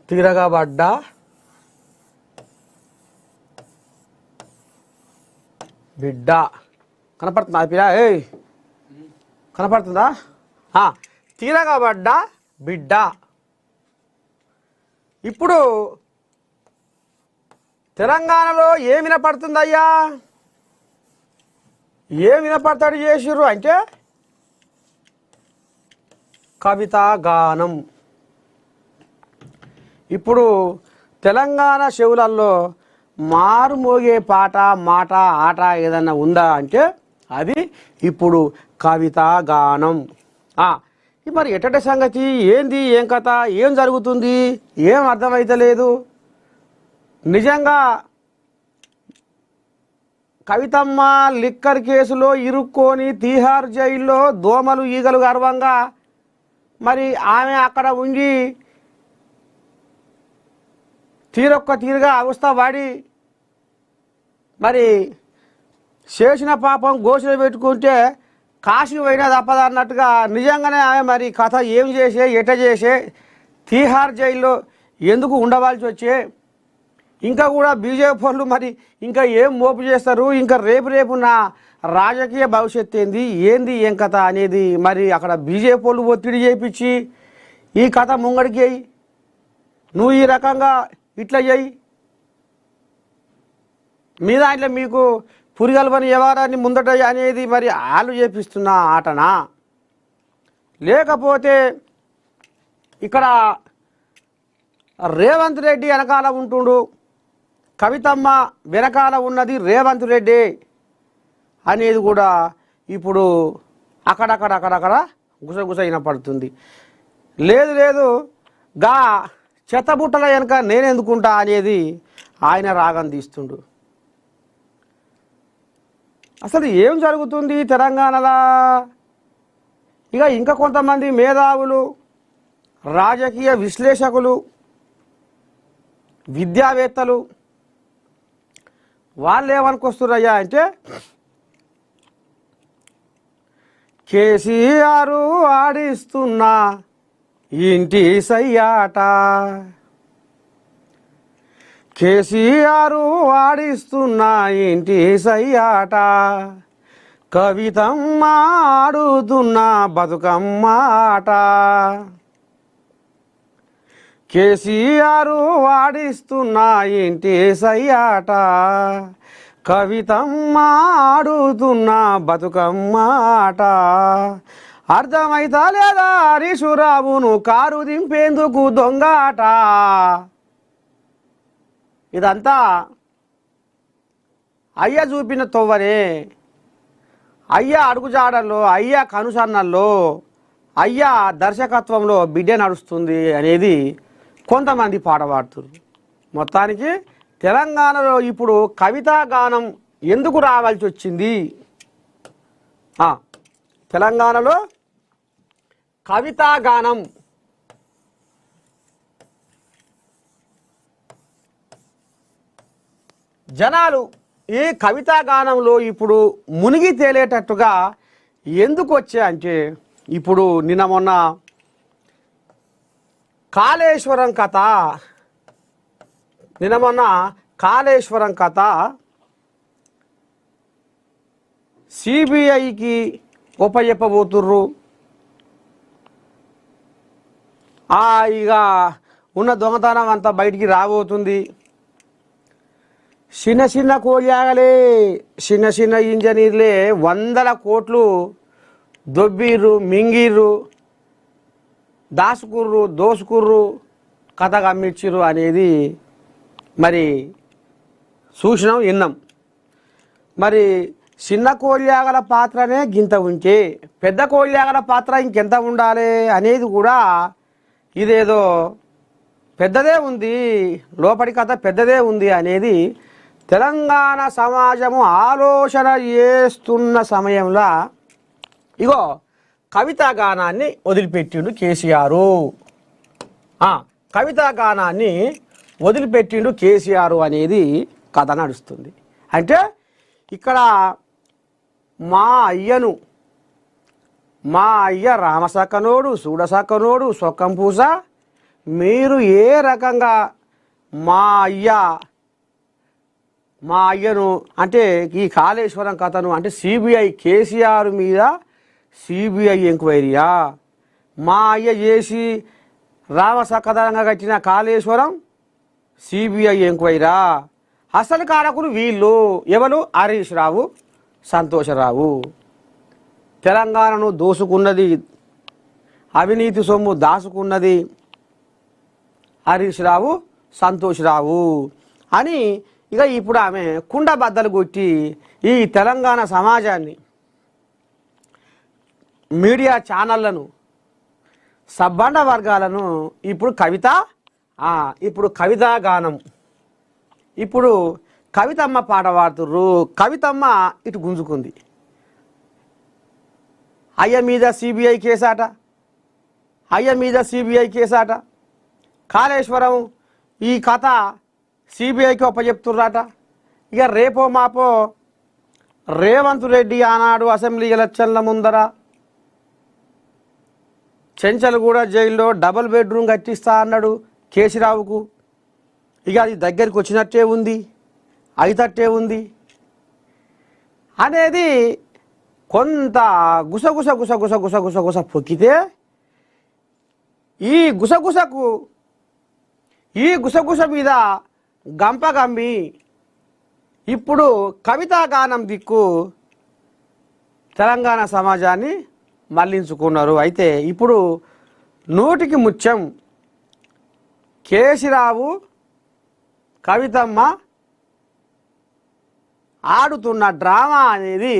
తిరగబడ్డ బిడ్డ కనపడుతుందా పిల్ల? కనపడుతుందా? తిరగబడ్డ బిడ్డ. ఇప్పుడు తెలంగాణలో ఏం వినపడుతుందయ్యా? ఏం వినపడతాడు చేసిర్రు అంటే కవితా గానం. ఇప్పుడు తెలంగాణ చెవులల్లో మారుమోగే పాట, మాట, ఆట ఏదన్నా ఉందా అంటే అది ఇప్పుడు కవితా గానం. మరి ఎట్టటి సంగతి ఏంది, ఏం కథ, ఏం జరుగుతుంది, ఏం అర్థమైతలేదు. నిజంగా కవితమ్మ లిక్కర్ కేసులో ఇరుక్కొని తీహార్ జైల్లో దోమలు ఈగలు గర్వంగా మరి ఆమె అక్కడ ఉండి తీరుగా అవస్థ పడి మరి చేసిన పాపం గోసులు పెట్టుకుంటే కాశీ పోయినా తప్పదన్నట్టుగా నిజంగానే ఆమె మరి కథ ఏం చేసే, ఎట చేసే, తీహార్ జైల్లో ఎందుకు ఉండవలసి వచ్చే, ఇంకా కూడా బీజేపీ వాళ్ళు మరి ఇంకా ఏం మోపు చేస్తారు, ఇంకా రేపు నా రాజకీయ భవిష్యత్తు ఏంది ఏం కథ అనేది మరి అక్కడ బీజేపీ వాళ్ళు ఒత్తిడి చేయించి ఈ కథ ముంగడికి అయ్యి నువ్వు ఈ రకంగా ఇట్లా చేయి, మీ దాంట్లో మీకు పురిగల్పని వ్యవహారాన్ని ముందట అనేది మరి వాళ్ళు చేపిస్తున్న ఆటనా, లేకపోతే ఇక్కడ రేవంత్ రెడ్డి వెనకాల ఉంటుండు, కవితమ్మ వెనకాల ఉన్నది రేవంత్ రెడ్డి అనేది కూడా ఇప్పుడు అక్కడక్కడ గుసగుస వినపడుతుంది. లేదు గా చెత్తబుట్టల వెనక నేనెందుకుంటా అనేది ఆయన రాగం తీస్తుండు. అసలు ఏం జరుగుతుంది తెలంగాణలో? ఇంకా కొంతమంది మేధావులు, రాజకీయ విశ్లేషకులు, విద్యావేత్తలు వాళ్ళు ఏమనుకొస్తున్నారయ్యా అంటే కేసీఆర్ ఆడిస్తున్న ఇంటి సయ్యాట, కేసీఆర్ ఆడిస్తున్న ఇంటి సయ్యాట, కవితమ్మ ఆడుతున్న బతుకమ్మ ఆట, కేసీఆర్ ఆడిస్తున్న ఇంటి సయ్యాట, కవితమ్మ ఆడుతున్న బతుకమ్మ ఆట, అర్థమైతా లేదా హరీషురావును కారు దింపేందుకు దొంగాట. ఇదంతా అయ్య చూపిన తొవ్వనే, అయ్య అడుగుజాడల్లో, అయ్య కనుసన్నల్లో, అయ్య దర్శకత్వంలో బిడ్డ నడుస్తుంది అనేది కొంతమంది పాట పాడుతున్నారు. మొత్తానికి తెలంగాణలో ఇప్పుడు కవితా గానం ఎందుకు రావాల్సి వచ్చింది? తెలంగాణలో కవితా గానం జనాలు ఈ కవితా గానంలో ఇప్పుడు మునిగి తేలేటట్టుగా ఎందుకు వచ్చాయంటే ఇప్పుడు నిన్న మొన్న కాళేశ్వరం కథ సిబిఐకి ఒప్పజెప్పబోతుర్రు. ఇక ఉన్న దొంగతనం అంతా బయటికి రాబోతుంది. చిన్న కోళ్ళాగలే, చిన్న ఇంజనీర్లే 100 కోట్లు దొబ్బిర్రు, మింగిర్రు, దోసుకుర్రు, కథ గమ్మిచ్చిర్రు అనేది మరి చూసినాం, విన్నాం. మరి చిన్న కోళ్ళాగల పాత్రనే గింత ఉంటే పెద్ద కోళ్ళాగల పాత్ర ఇంకెంత ఉండాలి అనేది కూడా ఇదేదో పెద్దదే ఉంది, లోపలి కథ పెద్దదే ఉంది అనేది తెలంగాణ సమాజము ఆలోచన చేస్తున్న సమయంలో ఇగో కవితా గానాన్ని వదిలిపెట్టిండు కేసీఆర్. కవితా గానాన్ని వదిలిపెట్టిండు కేసీఆర్ అనేది కథ నడుస్తుంది. అంటే ఇక్కడ మా అయ్య రామసక్కనోడు, సూడసక్కనోడు, సొక్కంపూస మీరు ఏ రకంగా మా అయ్యను అంటే ఈ కాళేశ్వరం కథను అంటే సిబిఐ కేసీఆర్ మీద సిబిఐ ఎంక్వైరీయా, మా అయ్య చేసి రామసక్కదనంగా కట్టిన కాళేశ్వరం సిబిఐ ఎంక్వైరా, అసలు కారకులు వీళ్ళు ఎవరు? హరీష్ రావు, సంతోషరావు. తెలంగాణను దోసుకున్నది, అవినీతి సొమ్ము దాచుకున్నది హరీష్ రావు, సంతోష్ రావు అని ఇక ఇప్పుడు ఆమె కుండ బద్దలు కొట్టి ఈ తెలంగాణ సమాజాన్ని, మీడియా ఛానళ్లను, సబ్బండ వర్గాలను ఇప్పుడు కవితా గానం, ఇప్పుడు కవితమ్మ పాట పాడుతుర్రు. కవితమ్మ ఇటు గుంజుకుంది. అయ్య మీద సిబిఐ కేసాట, కాళేశ్వరం ఈ కథ సిబిఐకి ఒప్పచెప్తుర్రాట. ఇక రేపో మాపో రేవంత్ రెడ్డి ఆనాడు అసెంబ్లీ ఎలక్షన్ల ముందర చెంచల్గూడ జైల్లో డబుల్ బెడ్రూమ్ కట్టిస్తా అన్నాడు కేసీరావుకు. ఇక అది దగ్గరికి వచ్చినట్టే ఉంది, అయితట్టే ఉంది అనేది కొంత గుసగుస పొక్కితే ఈ గుసగుస మీద గంపగంబి ఇప్పుడు కవితా గానం దిక్కు తెలంగాణ సమాజాన్ని మళ్లించుకున్నారు. అయితే ఇప్పుడు నూటికి ముత్యం కేసీరావు కవితమ్మ ఆడుతున్న డ్రామా అనేది